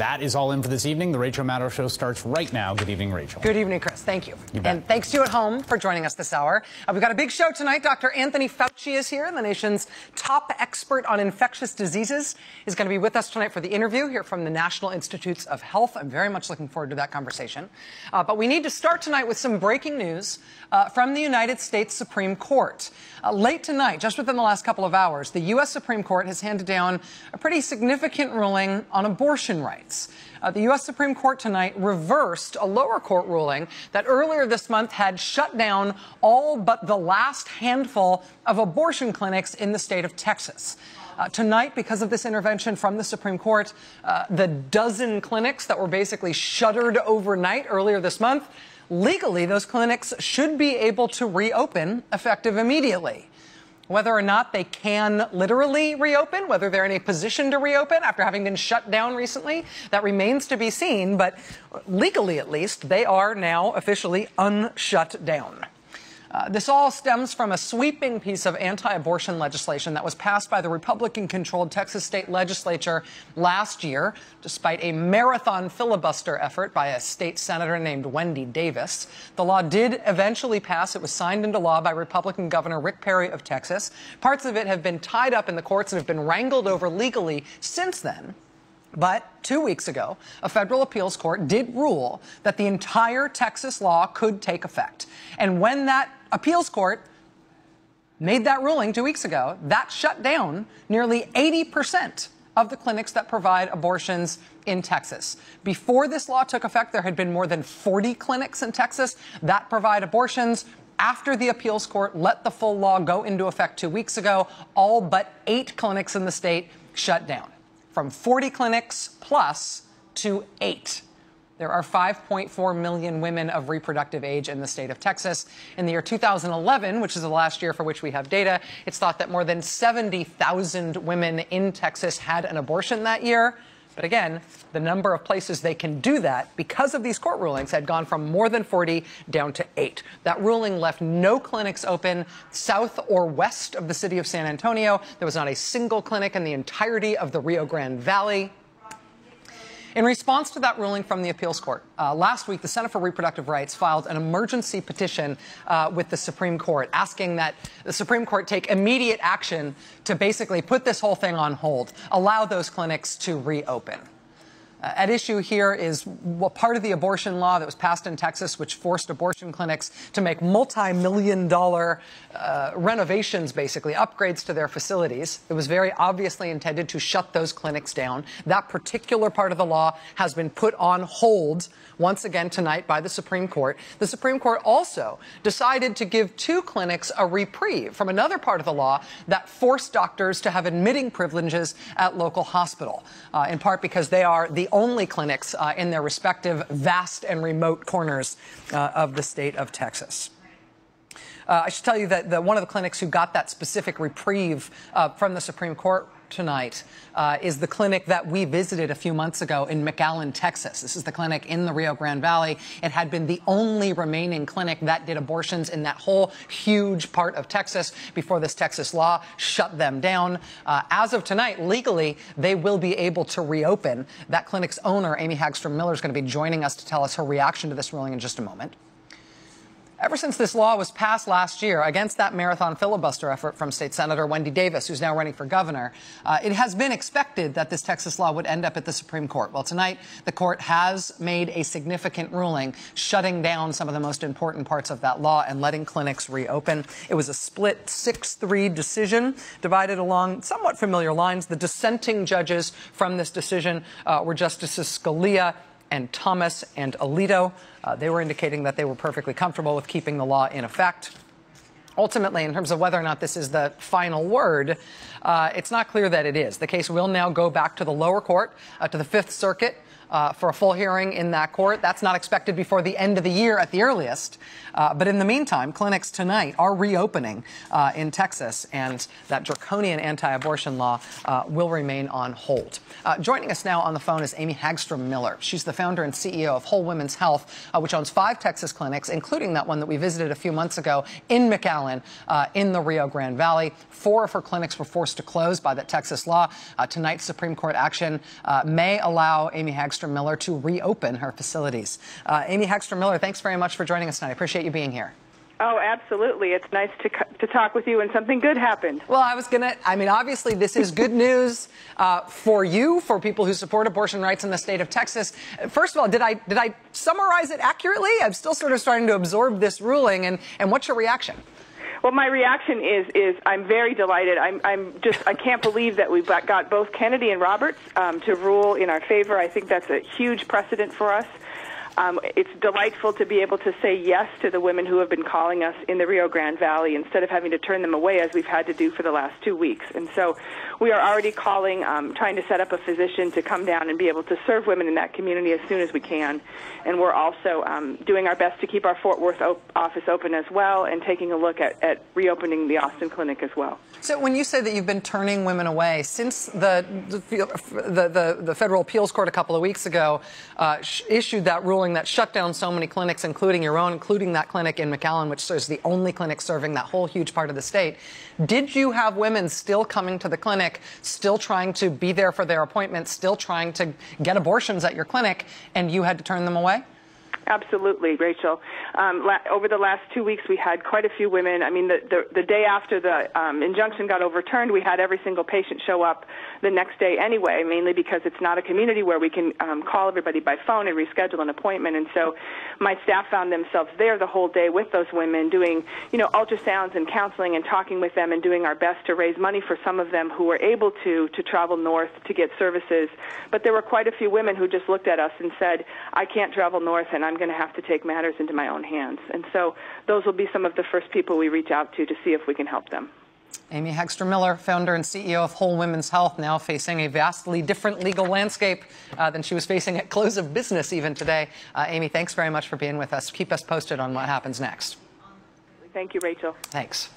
That is all in for this evening. The Rachel Maddow Show starts right now. Good evening, Rachel. Good evening, Chris. Thank you. And thanks to you at home for joining us this hour. We've got a big show tonight. Dr. Anthony Fauci is here, the nation's top expert on infectious diseases. He's going to be with us tonight for the interview here from the National Institutes of Health. I'm very much looking forward to that conversation. But we need to start tonight with some breaking news from the United States Supreme Court. Late tonight, just within the last couple of hours, the U.S. Supreme Court has handed down a pretty significant ruling on abortion rights. The U.S. Supreme Court tonight reversed a lower court ruling that earlier this month had shut down all but the last handful of abortion clinics in the state of Texas. Tonight, because of this intervention from the Supreme Court, the dozen clinics that were basically shuttered overnight earlier this month, legally, those clinics should be able to reopen effective immediately. Whether or not they can literally reopen, whether they're in a position to reopen after having been shut down recently, that remains to be seen. But legally, at least, they are now officially unshut down. This all stems from a sweeping piece of anti-abortion legislation that was passed by the Republican-controlled Texas state legislature last year, despite a marathon filibuster effort by a state senator named Wendy Davis. The law did eventually pass. It was signed into law by Republican Governor Rick Perry of Texas. Parts of it have been tied up in the courts and have been wrangled over legally since then. But 2 weeks ago, a federal appeals court did rule that the entire Texas law could take effect. And when that appeals court made that ruling 2 weeks ago, that shut down nearly 80% of the clinics that provide abortions in Texas. Before this law took effect, there had been more than 40 clinics in Texas that provide abortions. After the appeals court let the full law go into effect 2 weeks ago, all but 8 clinics in the state shut down. From 40 clinics plus to 8. There are 5.4 million women of reproductive age in the state of Texas. In the year 2011, which is the last year for which we have data, it's thought that more than 70,000 women in Texas had an abortion that year. But again, the number of places they can do that because of these court rulings had gone from more than 40 down to 8. That ruling left no clinics open south or west of the city of San Antonio. There was not a single clinic in the entirety of the Rio Grande Valley. In response to that ruling from the appeals court, last week, the Center for Reproductive Rights filed an emergency petition with the Supreme Court, asking that the Supreme Court take immediate action to basically put this whole thing on hold, allow those clinics to reopen. At issue here is part of the abortion law that was passed in Texas, which forced abortion clinics to make multi-million-dollar renovations, basically, upgrades to their facilities. It was very obviously intended to shut those clinics down. That particular part of the law has been put on hold once again tonight by the Supreme Court. The Supreme Court also decided to give 2 clinics a reprieve from another part of the law that forced doctors to have admitting privileges at local hospital, in part because they are the only clinics in their respective vast and remote corners of the state of Texas. I should tell you that one of the clinics who got that specific reprieve from the Supreme Court tonight is the clinic that we visited a few months ago in McAllen, Texas. This is the clinic in the Rio Grande Valley. It had been the only remaining clinic that did abortions in that whole huge part of Texas before this Texas law shut them down. As of tonight, legally, they will be able to reopen. That clinic's owner, Amy Hagstrom Miller, is going to be joining us to tell us her reaction to this ruling in just a moment. Ever since this law was passed last year against that marathon filibuster effort from State Senator Wendy Davis, who's now running for governor, it has been expected that this Texas law would end up at the Supreme Court. Well, tonight, the court has made a significant ruling shutting down some of the most important parts of that law and letting clinics reopen. It was a split 6-3 decision divided along somewhat familiar lines. The dissenting judges from this decision were Justices Scalia and Thomas and Alito. They were indicating that they were perfectly comfortable with keeping the law in effect. Ultimately, in terms of whether or not this is the final word, it's not clear that it is. The case will now go back to the lower court, to the Fifth Circuit, for a full hearing in that court. That's not expected before the end of the year at the earliest. But in the meantime, clinics tonight are reopening in Texas, and that draconian anti-abortion law will remain on hold. Joining us now on the phone is Amy Hagstrom Miller. She's the founder and CEO of Whole Women's Health, which owns 5 Texas clinics, including that one that we visited a few months ago in McAllen, McAllen in the Rio Grande Valley. 4 of her clinics were forced to close by that Texas law. Tonight's Supreme Court action may allow Amy Hagstrom Miller to reopen her facilities. Amy Hagstrom Miller, thanks very much for joining us tonight. I appreciate you being here. Oh, absolutely. It's nice to talk with you when something good happened. Well, obviously this is good news for you, for people who support abortion rights in the state of Texas. First of all, did I summarize it accurately? I'm still sort of starting to absorb this ruling, and what's your reaction? Well, my reaction is I'm very delighted. I can't believe that we've got both Kennedy and Roberts to rule in our favor. I think that's a huge precedent for us. It's delightful to be able to say yes to the women who have been calling us in the Rio Grande Valley instead of having to turn them away as we've had to do for the last 2 weeks. And so we are already calling, trying to set up a physician to come down and be able to serve women in that community as soon as we can. And we're also doing our best to keep our Fort Worth office open as well and taking a look at reopening the Austin clinic as well. So when you say that you've been turning women away, since the Federal Appeals Court a couple of weeks ago issued that ruling that shut down so many clinics, including your own, including that clinic in McAllen, which is the only clinic serving that whole huge part of the state, did you have women still coming to the clinic, still trying to be there for their appointments, still trying to get abortions at your clinic, and you had to turn them away? Absolutely, Rachel. Over the last 2 weeks, we had quite a few women. I mean, the day after the injunction got overturned, we had every single patient show up the next day anyway, mainly because it's not a community where we can call everybody by phone and reschedule an appointment. And so my staff found themselves there the whole day with those women doing, ultrasounds and counseling and talking with them and doing our best to raise money for some of them who were able to travel north to get services. But there were quite a few women who just looked at us and said, I can't travel north and I'm going to have to take matters into my own hands. And so those will be some of the first people we reach out to see if we can help them. Amy Hagstrom Miller, founder and CEO of Whole Women's Health, now facing a vastly different legal landscape than she was facing at close of business even today. Amy, thanks very much for being with us. Keep us posted on what happens next. Thank you, Rachel. Thanks.